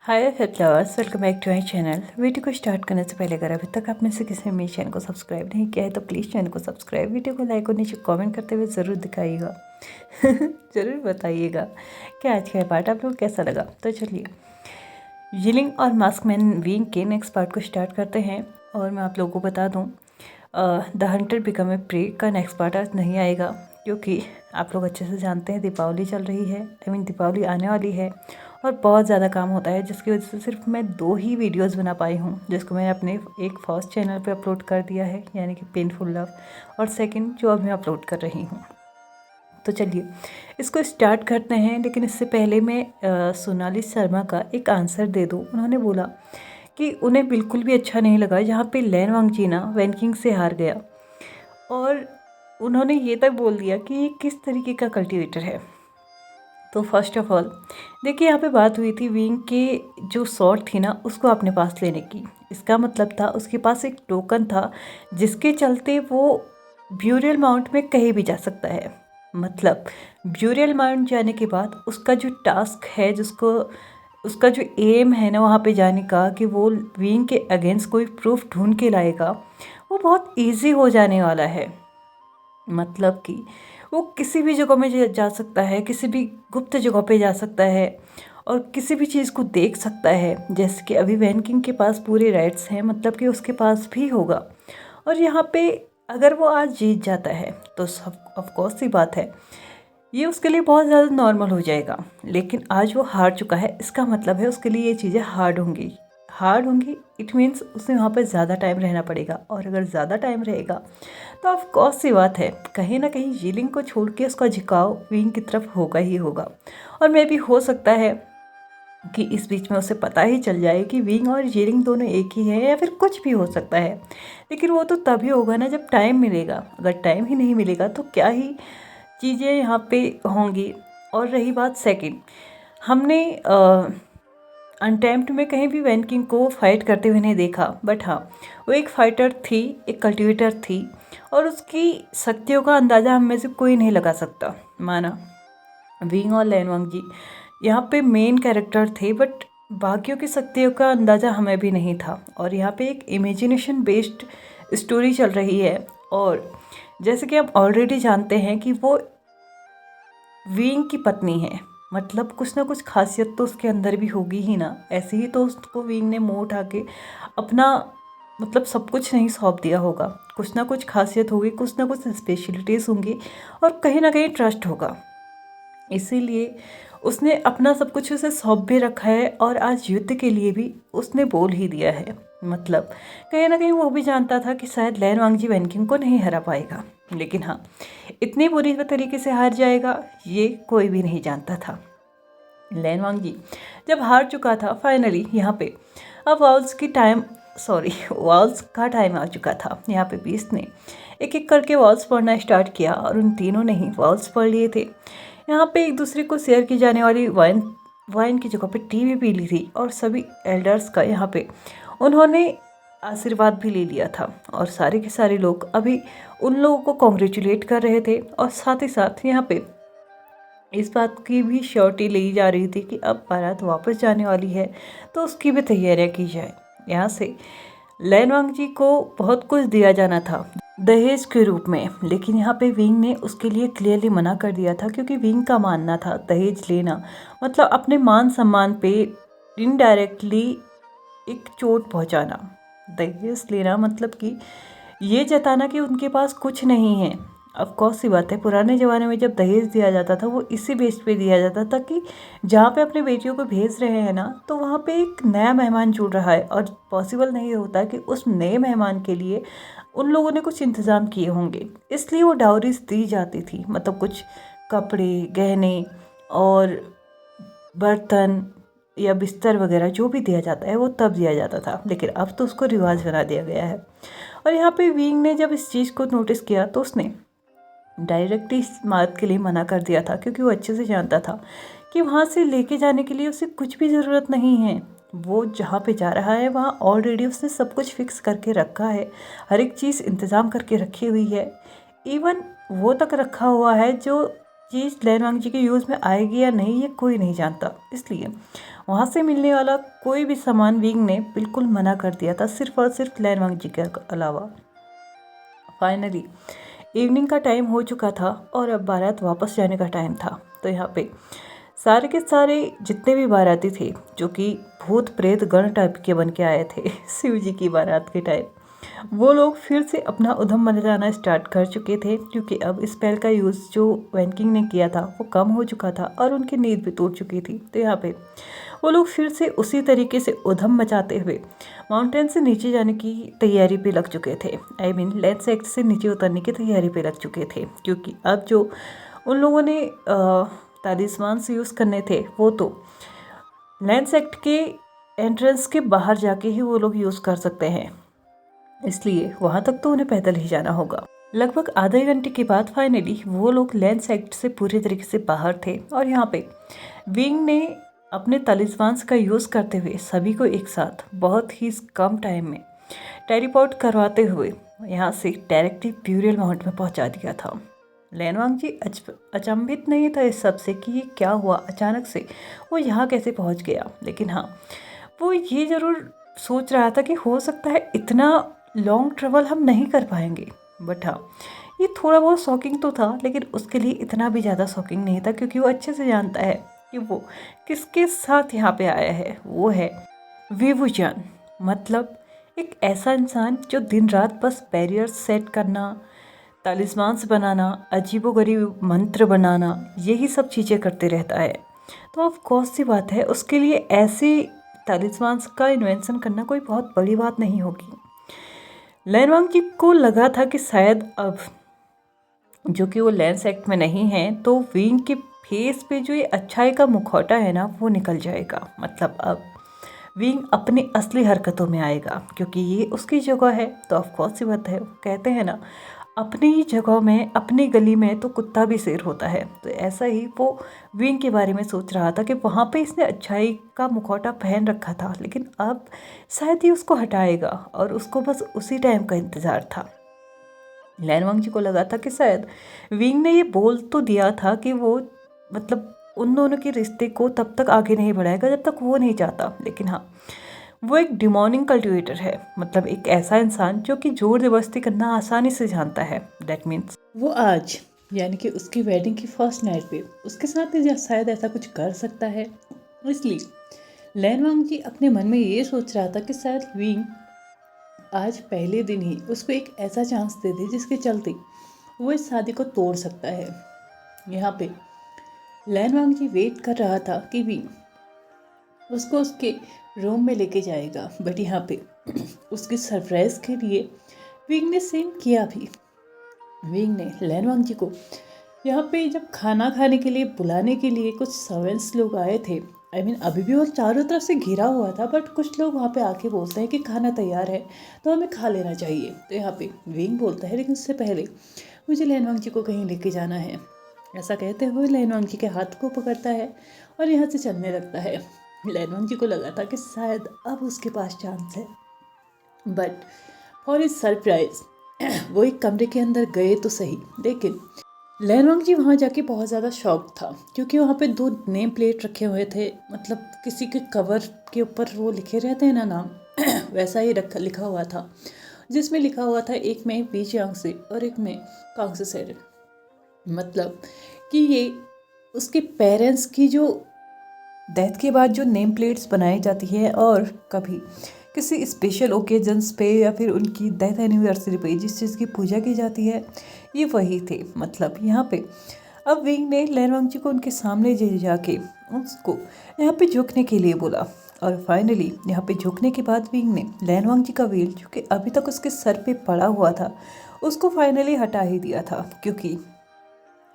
Hi flowers, welcome back to my channel. Video को start करने से पहले अगर अभी तक आप में से किसी ने मेरे चैनल को सब्सक्राइब नहीं किया है तो प्लीज़ चैनल को सब्सक्राइब, वीडियो को लाइक और नीचे कमेंट करते हुए ज़रूर दिखाइएगा। ज़रूर बताइएगा कि आज का पार्ट आप लोग कैसा लगा। तो चलिए यिलिंग और मास्कमैन विंग के नेक्स्ट पार्ट को स्टार्ट करते हैं। और मैं आप लोगों को बता दूँ, the Hunter become a pray का नेक्स्ट पार्ट आज नहीं आएगा, क्योंकि आप लोग अच्छे से जानते हैं दीपावली चल रही है। दीपावली आने वाली है और बहुत ज़्यादा काम होता है, जिसकी वजह से सिर्फ मैं 2 ही वीडियोस बना पाई हूँ, जिसको मैंने अपने एक फर्स्ट चैनल पे अपलोड कर दिया है, यानी कि पेनफुल लव, और सेकंड जो अभी मैं अपलोड कर रही हूँ। तो चलिए इसको स्टार्ट करते हैं। लेकिन इससे पहले मैं सोनाली शर्मा का एक आंसर दे दूँ। उन्होंने बोला कि उन्हें बिल्कुल भी अच्छा नहीं लगा जहाँ पे लैन वांगजीना वैनकिंग से हार गया, और उन्होंने ये तक बोल दिया कि ये किस तरीके का कल्टीवेटर है। तो फर्स्ट ऑफ ऑल देखिए, यहाँ पे बात हुई थी विंग के जो शॉट थी ना उसको अपने पास लेने की। इसका मतलब था उसके पास एक टोकन था जिसके चलते वो ब्यूरियल माउंट में कहीं भी जा सकता है। मतलब ब्यूरियल माउंट जाने के बाद उसका जो टास्क है, जिसको उसका जो एम है ना वहाँ पे जाने का, कि वो विंग के अगेंस्ट कोई प्रूफ ढूंढ के लाएगा, वो बहुत ईजी हो जाने वाला है। मतलब कि वो किसी भी जगह में जा सकता है, किसी भी गुप्त जगह पे जा सकता है और किसी भी चीज़ को देख सकता है। जैसे कि अभी वैन किंग के पास पूरे राइट्स हैं, मतलब कि उसके पास भी होगा। और यहाँ पे अगर वो आज जीत जाता है तो सब ऑफकोर्स सी बात है, ये उसके लिए बहुत ज़्यादा नॉर्मल हो जाएगा। लेकिन आज वो हार चुका है, इसका मतलब है उसके लिए ये चीज़ें हार्ड होंगी। इट मीन्स उसे वहाँ पर ज़्यादा टाइम रहना पड़ेगा, और अगर ज़्यादा टाइम रहेगा तो ऑफ कोर्स सी बात है, कहीं ना कहीं यिलिंग को छोड़ के उसका झुकाव विंग की तरफ होगा ही होगा। और मे भी हो सकता है कि इस बीच में उसे पता ही चल जाए कि विंग और यिलिंग दोनों एक ही है, या फिर कुछ भी हो सकता है। लेकिन वो तो तभी होगा ना जब टाइम मिलेगा। अगर टाइम ही नहीं मिलेगा तो क्या ही चीज़ें यहाँ पे होंगी। और रही बात सेकंड, हमने अनटैम्प्ड में कहीं भी वैन किंग को फाइट करते हुए नहीं देखा, बट हाँ वो एक फाइटर थी, एक कल्टिवेटर थी, और उसकी शक्तियों का अंदाज़ा हम में से कोई नहीं लगा सकता। माना विंग और लैन वांगजी यहाँ पे मेन कैरेक्टर थे, बट बाकियों की शक्तियों का अंदाज़ा हमें भी नहीं था। और यहाँ पे एक इमेजिनेशन बेस्ड स्टोरी चल रही है। और जैसे कि आप ऑलरेडी जानते हैं कि वो विंग की पत्नी है, मतलब कुछ ना कुछ खासियत तो उसके अंदर भी होगी ही ना। ऐसे ही तो उसको विंग ने मुँह उठा के अपना मतलब सब कुछ नहीं सौंप दिया होगा। कुछ ना कुछ खासियत होगी, कुछ ना कुछ स्पेशलिटीज़ होंगी, और कहीं ना कहीं ट्रस्ट होगा। इसीलिए उसने अपना सब कुछ उसे सौंप भी रखा है, और आज युद्ध के लिए भी उसने बोल ही दिया है। मतलब कहीं ना कहीं वो भी जानता था कि शायद लैन वांगजी वैनकिंग को नहीं हरा पाएगा, लेकिन हाँ इतनी बुरी तरीके से हार जाएगा ये कोई भी नहीं जानता था। लैन वांगजी जब हार चुका था फाइनली, यहाँ पे अब वॉल्स का टाइम आ चुका था। यहाँ पे बीस्ट ने एक एक करके वॉल्स पढ़ना स्टार्ट किया, और उन तीनों ने ही वॉल्स पढ़ लिए थे। यहाँ पे एक दूसरे को शेयर की जाने वाली वाइन की जगह पे टी भी पी ली थी, और सभी एल्डर्स का यहाँ पे उन्होंने आशीर्वाद भी ले लिया था। और सारे के सारे लोग अभी उन लोगों को कॉन्ग्रेचुलेट कर रहे थे, और साथ ही साथ यहाँ पे इस बात की भी श्योरिटी ली जा रही थी कि अब बारात वापस जाने वाली है, तो उसकी भी तैयारियां की जाए। यहाँ से लैन वांगजी को बहुत कुछ दिया जाना था दहेज के रूप में, लेकिन यहाँ पे विंग ने उसके लिए क्लियरली मना कर दिया था, क्योंकि विंग का मानना था दहेज लेना मतलब अपने मान सम्मान पे इनडायरेक्टली एक चोट पहुँचाना। दहेज लेना मतलब कि ये जताना कि उनके पास कुछ नहीं है। ऑफ कोर्स सी बात है, पुराने ज़माने में जब दहेज दिया जाता था वो इसी बेस पे दिया जाता था कि जहाँ पे अपने बेटियों को भेज रहे हैं ना, तो वहाँ पे एक नया मेहमान जुड़ रहा है, और पॉसिबल नहीं होता कि उस नए मेहमान के लिए उन लोगों ने कुछ इंतज़ाम किए होंगे, इसलिए वो डाउरीज दी जाती थी। मतलब कुछ कपड़े, गहने और बर्तन या बिस्तर वगैरह जो भी दिया जाता है वो तब दिया जाता था, लेकिन अब तो उसको रिवाज बना दिया गया है। और यहाँ पे विंग ने जब इस चीज़ को नोटिस किया तो उसने डायरेक्टली इस बात के लिए मना कर दिया था, क्योंकि वो अच्छे से जानता था कि वहाँ से लेके जाने के लिए उसे कुछ भी ज़रूरत नहीं है। वो जहाँ पे जा रहा है वहाँ ऑलरेडी उसने सब कुछ फिक्स करके रखा है, हर एक चीज़ इंतज़ाम करके रखी हुई है। इवन वो तक रखा हुआ है जो चीज़ लैनवांग जी के यूज़ में आएगी या नहीं ये कोई नहीं जानता, इसलिए वहाँ से मिलने वाला कोई भी सामान विंग ने बिल्कुल मना कर दिया था, सिर्फ और सिर्फ लैनवांग जी के अलावा। फाइनली इवनिंग का टाइम हो चुका था और अब बारात वापस जाने का टाइम था। तो यहाँ पे सारे के सारे जितने भी बाराती थे, जो कि भूत प्रेत गण टाइप के बन के आए थे शिव जी की बारात के टाइम, वो लोग फिर से अपना उधम मचाना स्टार्ट कर चुके थे, क्योंकि अब स्पेल का यूज़ जो वैन किंग ने किया था वो कम हो चुका था और उनकी नींद भी टूट चुकी थी। तो यहाँ पे वो लोग फिर से उसी तरीके से उधम मचाते हुए माउंटेन से नीचे जाने की तैयारी पे लग चुके थे। आई मीन लैंड सेक्ट से नीचे उतरने की तैयारी पे लग चुके थे, क्योंकि अब जो उन लोगों ने तालिस्मान से यूज़ करने थे वो तो लैंड सेक्ट के एंट्रेंस के बाहर जाके ही वो लोग यूज़ कर सकते हैं, इसलिए वहाँ तक तो उन्हें पैदल ही जाना होगा। लगभग आधे घंटे के बाद फाइनली वो लोग लैंड सेक्ट से पूरी तरीके से बाहर थे और यहाँ पे विंग ने अपने तालिस्मान्स का यूज़ करते हुए सभी को एक साथ बहुत ही कम टाइम में टेलीपोर्ट करवाते हुए यहाँ से डायरेक्टली ब्यूरियल माउंट में पहुँचा दिया था। लैनवांग जी अचंभित नहीं था इस सब से कि ये क्या हुआ, अचानक से वो यहाँ कैसे पहुँच गया, लेकिन हाँ वो ये ज़रूर सोच रहा था कि हो सकता है इतना लॉन्ग ट्रेवल हम नहीं कर पाएंगे। बट हाँ ये थोड़ा बहुत शॉकिंग तो था, लेकिन उसके लिए इतना भी ज़्यादा शॉकिंग नहीं था, क्योंकि वो अच्छे से जानता है कि वो किसके साथ यहाँ पे आया है। वो है विवुजान, मतलब एक ऐसा इंसान जो दिन रात बस बैरियर्स सेट करना, तालिस्मान्स बनाना, अजीबोगरीब मंत्र बनाना, यही सब चीज़ें करते रहता है। तो ऑफ कोर्स सी बात है उसके लिए ऐसे तालिस्मान्स का इन्वेंशन करना कोई बहुत बड़ी बात नहीं होगी। लैनवांग जी को लगा था कि शायद अब जो कि वो लैंड सेक्ट में नहीं है तो विंग के फेस पे जो ये अच्छाई का मुखौटा है ना वो निकल जाएगा, मतलब अब विंग अपनी असली हरकतों में आएगा, क्योंकि ये उसकी जगह है। तो ऑफ कोर्स सी बात है, कहते हैं ना अपनी ही जगह में अपनी गली में तो कुत्ता भी शेर होता है। तो ऐसा ही वो विंग के बारे में सोच रहा था कि वहाँ पे इसने अच्छाई का मुखौटा पहन रखा था, लेकिन अब शायद ही उसको हटाएगा और उसको बस उसी टाइम का इंतज़ार था। लैनवांग जी को लगा था कि शायद विंग ने ये बोल तो दिया था कि वो मतलब उन दोनों के रिश्ते को तब तक आगे नहीं बढ़ाएगा जब तक वो नहीं चाहता, लेकिन हाँ वो एक डिमोनिक कल्टिवेटर है, मतलब एक ऐसा इंसान जो कि जोर जबरदस्ती करना आसानी से जानता है। दैट मीन्स वो आज यानी कि उसकी वेडिंग की फर्स्ट नाइट पे उसके साथ ही शायद ऐसा कुछ कर सकता है। इसलिए लैनवांग जी अपने मन में ये सोच रहा था कि शायद विंग आज पहले दिन ही उसको एक ऐसा चांस दे दे जिसके चलते वो इस शादी को तोड़ सकता है। यहाँ पे लैनवांग जी वेट कर रहा था कि विंग उसको उसके रूम में लेके जाएगा, बट यहाँ पे उसकी सरप्राइज के लिए विंग ने सेम किया भी। विंग ने लैनवांग जी को यहाँ पे जब खाना खाने के लिए बुलाने के लिए कुछ सर्वेंट्स लोग आए थे, आई मीन अभी भी वो चारों तरफ से घिरा हुआ था, बट कुछ लोग वहाँ पे आके बोलते हैं कि खाना तैयार है तो हमें खा लेना चाहिए। तो यहाँ पे विंग बोलता है लेकिन उससे पहले मुझे लैनवांग जी को कहीं लेके जाना है। ऐसा कहते हुए लैनवांग जी के हाथ को पकड़ता है और यहाँ से चलने लगता है। लैनवांग जी को लगा था कि शायद अब उसके पास चांस है, बट फॉर इज सरप्राइज वो एक कमरे के अंदर गए तो सही, लेकिन लैनवांग जी वहाँ जाके बहुत ज़्यादा शॉक था, क्योंकि वहाँ पे 2 नेम प्लेट रखे हुए थे, मतलब किसी के कवर के ऊपर वो लिखे रहते हैं ना नाम वैसा ही लिखा हुआ था, जिसमें लिखा हुआ था एक में बी चांग से और एक में कांग से सेर, मतलब कि ये उसके पेरेंट्स की जो डेथ के बाद जो नेम प्लेट्स बनाई जाती है और कभी किसी स्पेशल ओकेजन्स पे या फिर उनकी डेथ एनिवर्सरी पे जिस चीज़ की पूजा की जाती है ये वही थे। मतलब यहाँ पे अब विंग ने लैनवांग जी को उनके सामने जाके उसको यहाँ पे झुकने के लिए बोला, और फाइनली यहाँ पे झुकने के बाद विंग ने लैनवांग जी का वेल जो कि अभी तक उसके सर पे पड़ा हुआ था उसको फाइनली हटा ही दिया था, क्योंकि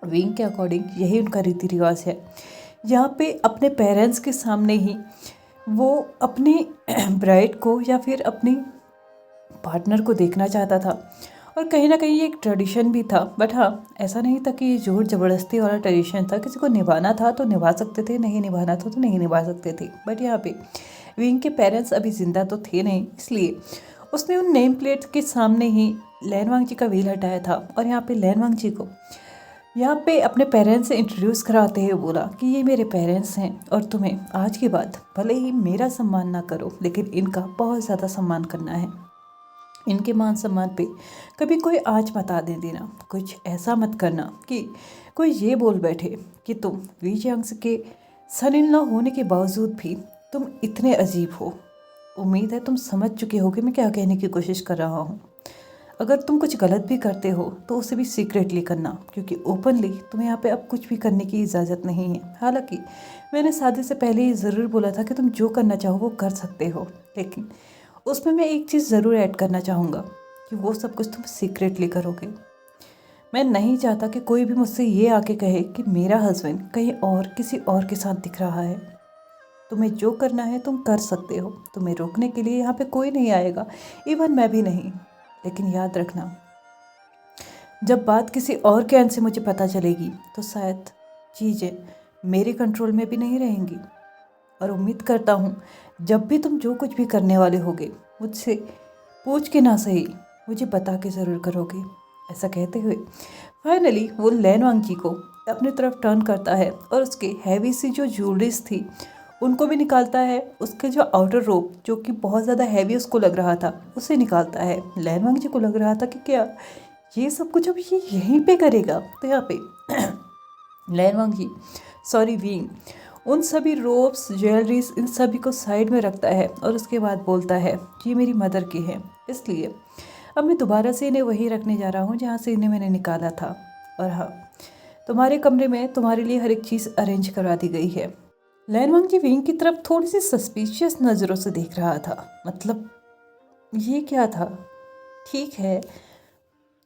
विंग के अकॉर्डिंग यही उनका रीति रिवाज है। यहाँ पे अपने पेरेंट्स के सामने ही वो अपनी ब्राइड को या फिर अपनी पार्टनर को देखना चाहता था, और कहीं ना कहीं ये एक ट्रेडिशन भी था। बट हाँ ऐसा नहीं था कि ये जोर ज़बरदस्ती वाला ट्रेडिशन था, किसी को निभाना था तो निभा सकते थे, नहीं निभाना था तो नहीं निभा सकते थे। बट यहाँ पे विंग के पेरेंट्स अभी ज़िंदा तो थे नहीं, इसलिए उसने उन नेम प्लेट्स के सामने ही लैनवांग जी का वेल हटाया था, और यहाँ पे लैनवांग जी को यहाँ पे अपने पेरेंट्स से इंट्रोड्यूस कराते हुए बोला कि ये मेरे पेरेंट्स हैं और तुम्हें आज के बाद भले ही मेरा सम्मान ना करो लेकिन इनका बहुत ज़्यादा सम्मान करना है। इनके मान सम्मान पे कभी कोई आँच मत आने देना। कुछ ऐसा मत करना कि कोई ये बोल बैठे कि तुम विजय अंश के सन इन लॉ होने के बावजूद भी तुम इतने अजीब हो। उम्मीद है तुम समझ चुके होगे मैं क्या कहने की कोशिश कर रहा हूँ। अगर तुम कुछ गलत भी करते हो तो उसे भी सीक्रेटली करना, क्योंकि ओपनली तुम्हें यहाँ पे अब कुछ भी करने की इजाज़त नहीं है। हालांकि मैंने शादी से पहले ही ज़रूर बोला था कि तुम जो करना चाहो वो कर सकते हो, लेकिन उसमें मैं एक चीज़ ज़रूर ऐड करना चाहूँगा कि वो सब कुछ तुम सीक्रेटली करोगे। मैं नहीं चाहता कि कोई भी मुझसे ये आके कहे कि मेरा हस्बैंड कहीं और किसी और के साथ दिख रहा है। तुम्हें जो करना है तुम कर सकते हो, तुम्हें रोकने के लिए यहाँ पे कोई नहीं आएगा, इवन मैं भी नहीं। लेकिन याद रखना, जब बात किसी और के एंड से मुझे पता चलेगी तो शायद चीज़ें मेरे कंट्रोल में भी नहीं रहेंगी। और उम्मीद करता हूँ जब भी तुम जो कुछ भी करने वाले होगे मुझसे पूछ के ना सही मुझे बता के ज़रूर करोगे। ऐसा कहते हुए फाइनली वो लैन वांगजी को अपनी तरफ टर्न करता है और उसके हैवी सी जो ज्वेलरीज थी उनको भी निकालता है। उसके जो आउटर रोप जो कि बहुत ज़्यादा हैवी उसको लग रहा था उसे निकालता है। लैन वांगजी को लग रहा था कि क्या ये सब कुछ अब ये यहीं पे करेगा। तो यहाँ पे लैन वांगजी विंग उन सभी रोप्स ज्वेलरीज इन सभी को साइड में रखता है और उसके बाद बोलता है ये मेरी मदर की है, इसलिए अब मैं दोबारा से इन्हें वहीं रखने जा रहा हूँ जहाँ से इन्हें मैंने निकाला था। और हाँ, तुम्हारे कमरे में तुम्हारे लिए हर एक चीज़ अरेंज करवा दी गई है। लैन वांगजी विंग की तरफ थोड़ी सी सस्पिशियस नज़रों से देख रहा था। मतलब ये क्या था? ठीक है,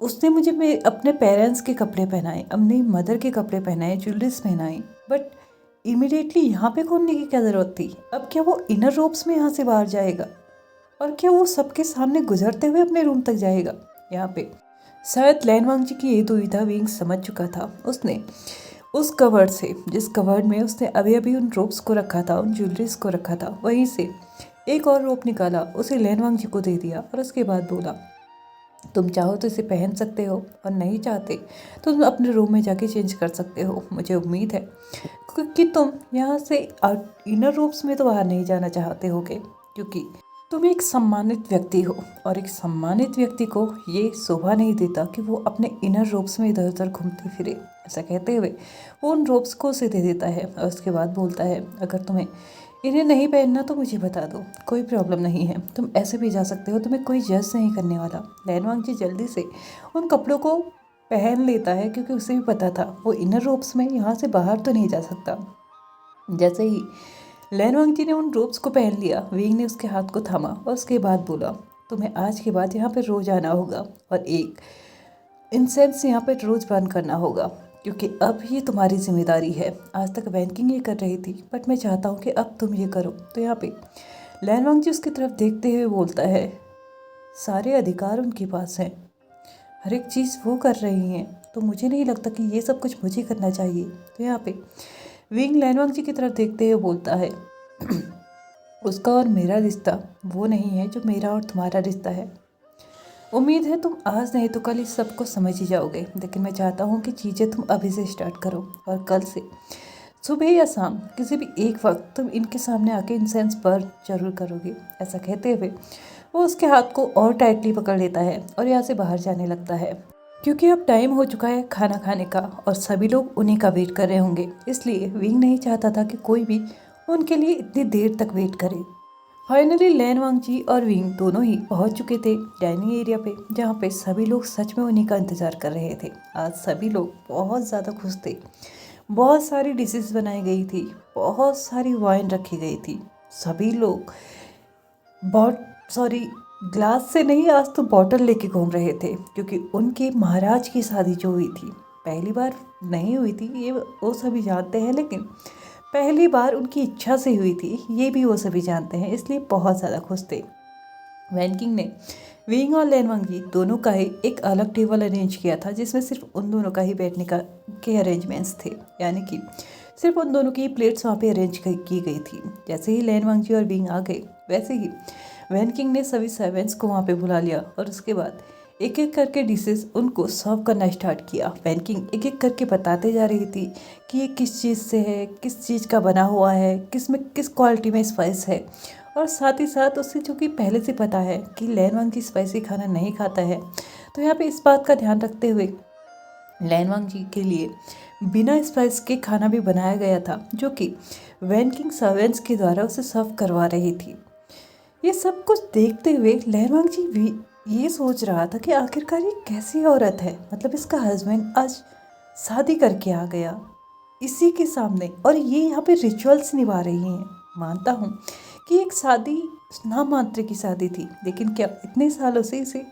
उसने मुझे मैं अपने पेरेंट्स के कपड़े पहनाए, अपनी मदर के कपड़े पहनाए, ज्वेलरीज पहनाई, बट इमिडिएटली यहाँ पे खोलने की क्या ज़रूरत थी? अब क्या वो इनर रोप्स में यहाँ से बाहर जाएगा और क्या वो सबके सामने गुजरते हुए अपने रूम तक जाएगा? यहाँ पे शायद लैन वांगजी की ये दुविधा विंग समझ चुका था। उसने उस कवर्ड से, जिस कवर्ड में उसने अभी अभी उन रोप्स को रखा था, उन ज्वेलरीज को रखा था, वहीं से एक और रोप निकाला, उसे लैन वांगजी को दे दिया और उसके बाद बोला तुम चाहो तो इसे पहन सकते हो और नहीं चाहते तो तुम अपने रूम में जाके चेंज कर सकते हो। मुझे उम्मीद है कि तुम यहाँ से इनर रूम्स में तो बाहर नहीं जाना चाहते होगे, क्योंकि तुम एक सम्मानित व्यक्ति हो और एक सम्मानित व्यक्ति को ये शोभा नहीं देता कि वो अपने इनर रोब्स में इधर उधर घूमते फिरे। ऐसा कहते हुए वो उन रोब्स को उसे दे देता है और उसके बाद बोलता है अगर तुम्हें इन्हें नहीं पहनना तो मुझे बता दो, कोई प्रॉब्लम नहीं है, तुम ऐसे भी जा सकते हो, तुम्हें कोई जज नहीं करने वाला। लैन वांगजी जल्दी से उन कपड़ों को पहन लेता है क्योंकि उसे भी पता था वो इनर रोब्स में यहाँ से बाहर तो नहीं जा सकता। जैसे ही लैन वांगजी ने उन रोब्स को पहन लिया, विंग ने उसके हाथ को थामा और उसके बाद बोला तुम्हें आज के बाद यहाँ पर रोज़ आना होगा और एक इंसेंस यहाँ पर रोज़ बर्न करना होगा, क्योंकि अब ये तुम्हारी जिम्मेदारी है। आज तक वैनकिंग ये कर रही थी बट मैं चाहता हूँ कि अब तुम ये करो। तो यहाँ पे लैन वांगजी उसकी तरफ देखते हुए बोलता है सारे अधिकार उनके पास हैं, हर एक चीज़ वो कर रही हैं, तो मुझे नहीं लगता कि ये सब कुछ मुझे करना चाहिए। तो यहाँ पे विंग लैन वांगजी की तरफ देखते हुए बोलता है उसका और मेरा रिश्ता वो नहीं है जो मेरा और तुम्हारा रिश्ता है। उम्मीद है तुम आज नहीं तो कल इस सबको समझ ही जाओगे, लेकिन मैं चाहता हूँ कि चीज़ें तुम अभी से स्टार्ट करो और कल से सुबह या शाम किसी भी एक वक्त तुम इनके सामने आके इंसेंस बर्न जरूर करोगे। ऐसा कहते हुए वो उसके हाथ को और टाइटली पकड़ लेता है और यहाँ से बाहर जाने लगता है, क्योंकि अब टाइम हो चुका है खाना खाने का और सभी लोग उन्हीं का वेट कर रहे होंगे। इसलिए विंग नहीं चाहता था कि कोई भी उनके लिए इतनी देर तक वेट करे। फाइनली लैन वांगजी और विंग दोनों ही पहुंच चुके थे डाइनिंग एरिया पे, जहाँ पे सभी लोग सच में उन्हीं का इंतज़ार कर रहे थे। आज सभी लोग बहुत ज़्यादा खुश थे, बहुत सारी डिशेस बनाई गई थी, बहुत सारी वाइन रखी गई थी। सभी लोग ग्लास से नहीं, आज तो बॉटल लेके घूम रहे थे, क्योंकि उनके महाराज की शादी जो हुई थी पहली बार नहीं हुई थी, ये वो सभी जानते हैं, लेकिन पहली बार उनकी इच्छा से हुई थी ये भी वो सभी जानते हैं, इसलिए बहुत ज़्यादा खुश थे। वैनकिंग ने विंग और लैन वांगजी दोनों का ही एक अलग टेबल अरेंज किया था, जिसमें सिर्फ उन दोनों का ही बैठने का के अरेंजमेंट्स थे, यानी कि सिर्फ उन दोनों की प्लेट्स वहाँ पे अरेंज की गई थी। जैसे ही लैन वांगजी और विंग आ गए वैसे ही वैनकिंग ने सभी सर्वेंट्स को वहाँ पे बुला लिया और उसके बाद एक एक करके डिशेस उनको सर्व करना स्टार्ट किया। वैनकिंग एक एक करके बताते जा रही थी कि ये किस चीज़ से है, किस चीज़ का बना हुआ है, किस में किस क्वालिटी में स्पाइस है। और साथ ही साथ उससे चूँकि पहले से पता है कि लैन वांग जी स्पाइसी खाना नहीं खाता है, तो यहाँ पे इस बात का ध्यान रखते हुए लैन वांग जी के लिए बिना स्पाइस के खाना भी बनाया गया था, जो कि वैनकिंग सर्वेंट्स के द्वारा उसे सर्व करवा रही थी। ये सब कुछ देखते हुए लैन वांग जी भी ये सोच रहा था कि आखिरकार ये कैसी औरत है, मतलब इसका हस्बैंड आज शादी करके आ गया इसी के सामने और ये यहाँ पे रिचुअल्स निभा रही हैं। मानता हूँ कि एक शादी नाम मात्र की शादी थी, लेकिन क्या इतने सालों से इसे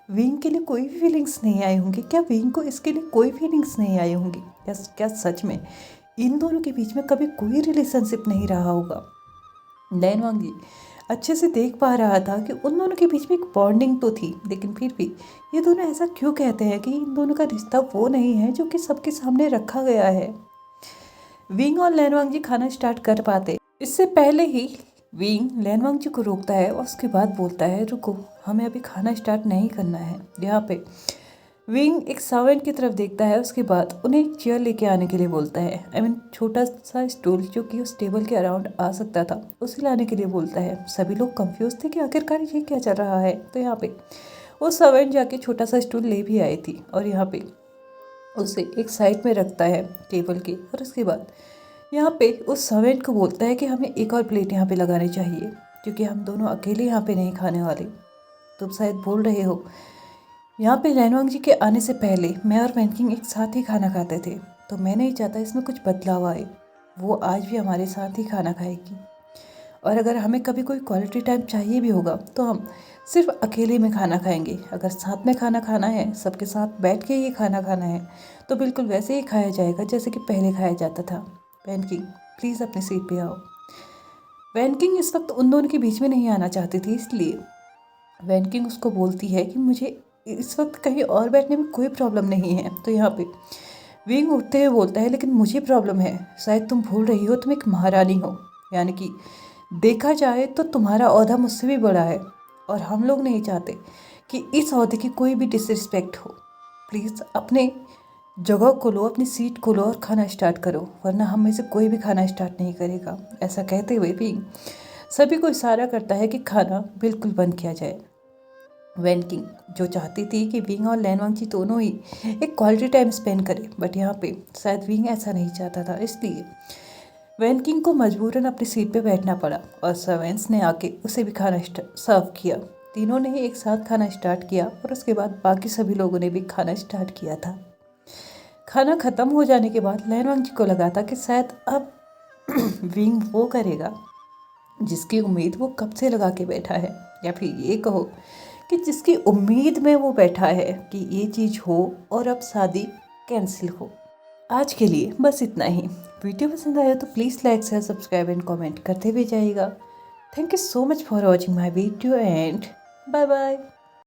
विंग के लिए कोई भी फीलिंग्स नहीं आई होंगी? क्या विंग को इसके लिए कोई फीलिंग्स नहीं आई होंगी? क्या सच में इन दोनों के बीच में कभी कोई रिलेशनशिप नहीं रहा होगा? लैन वांग जी अच्छे से देख पा रहा था कि उन दोनों के बीच में एक बॉन्डिंग तो थी, लेकिन फिर भी ये दोनों ऐसा क्यों कहते हैं कि इन दोनों का रिश्ता वो नहीं है जो कि सबके सामने रखा गया है। विंग और लैन वांग जी खाना स्टार्ट कर पाते इससे पहले ही विंग लैन वांग जी को रोकता है और उसके बाद बोलता है, रुको, हमें अभी खाना स्टार्ट नहीं करना है। यहाँ पे विंग एक सर्वेंट की तरफ देखता है, उसके बाद उन्हें एक चेयर लेके आने के लिए बोलता है। छोटा सा स्टूल जो कि उस टेबल के अराउंड आ सकता था, उसे लाने के लिए बोलता है। सभी लोग कंफ्यूज थे कि आखिरकार ये क्या चल रहा है। तो यहाँ पे वो सर्वेंट जाके छोटा सा स्टूल ले भी आई थी और यहाँ पे उसे एक साइड में रखता है टेबल के, और उसके बाद यहाँ पे उस सर्वेंट को बोलता है कि हमें एक और प्लेट यहाँ पे लगानी चाहिए, क्योंकि हम दोनों अकेले यहाँ पे नहीं खाने वाले। तुम शायद बोल रहे हो, यहाँ पे लैन वांग जी के आने से पहले मैं और वैनकिंग एक साथ ही खाना खाते थे, तो मैं नहीं चाहता इसमें कुछ बदलाव आए। वो आज भी हमारे साथ ही खाना खाएगी, और अगर हमें कभी कोई क्वालिटी टाइम चाहिए भी होगा तो हम सिर्फ अकेले में खाना खाएंगे। अगर साथ में खाना खाना है, सबके साथ बैठ के ही खाना खाना है, तो बिल्कुल वैसे ही खाया जाएगा जैसे कि पहले खाया जाता था। वैनकिंग प्लीज़ अपनी सीट पे आओ। वैनकिंग इस वक्त उन दोनों के बीच में नहीं आना चाहती थी, इसलिए वैनकिंग उसको बोलती है कि मुझे इस वक्त कहीं और बैठने में कोई प्रॉब्लम नहीं है। तो यहाँ पे विंग उठते हुए बोलता है, लेकिन मुझे प्रॉब्लम है। शायद तुम भूल रही हो, तुम एक महारानी हो, यानी कि देखा जाए तो तुम्हारा ओहदा मुझसे भी बड़ा है, और हम लोग नहीं चाहते कि इस ओहदे की कोई भी डिसरिस्पेक्ट हो। प्लीज़ अपने जगह को लो, अपनी सीट को लो और खाना स्टार्ट करो, वरना हम में से कोई भी खाना स्टार्ट नहीं करेगा। ऐसा कहते हुए विंग सभी को इशारा करता है कि खाना बिल्कुल बंद किया जाए। वैनकिंग जो चाहती थी कि विंग और लैन वांग जी दोनों ही एक क्वालिटी टाइम स्पेंड करें, बट यहाँ पे शायद विंग ऐसा नहीं चाहता था, इसलिए वैनकिंग को मजबूरन अपनी सीट पे बैठना पड़ा और सर्वेंट्स ने आके उसे भी खाना सर्व किया। तीनों ने ही एक साथ खाना स्टार्ट किया और उसके बाद बाकी सभी लोगों ने भी खाना स्टार्ट किया था। खाना ख़त्म हो जाने के बाद लैन वांग जी को लगा था कि शायद अब विंग वो करेगा जिसकी उम्मीद वो कब से लगा के बैठा है, या फिर ये कहो कि जिसकी उम्मीद में वो बैठा है कि ये चीज़ हो और अब शादी कैंसिल हो। आज के लिए बस इतना ही। वीडियो पसंद आया तो please like share subscribe and comment करते हुए जाइएगा। Thank you so much for watching my video and bye bye.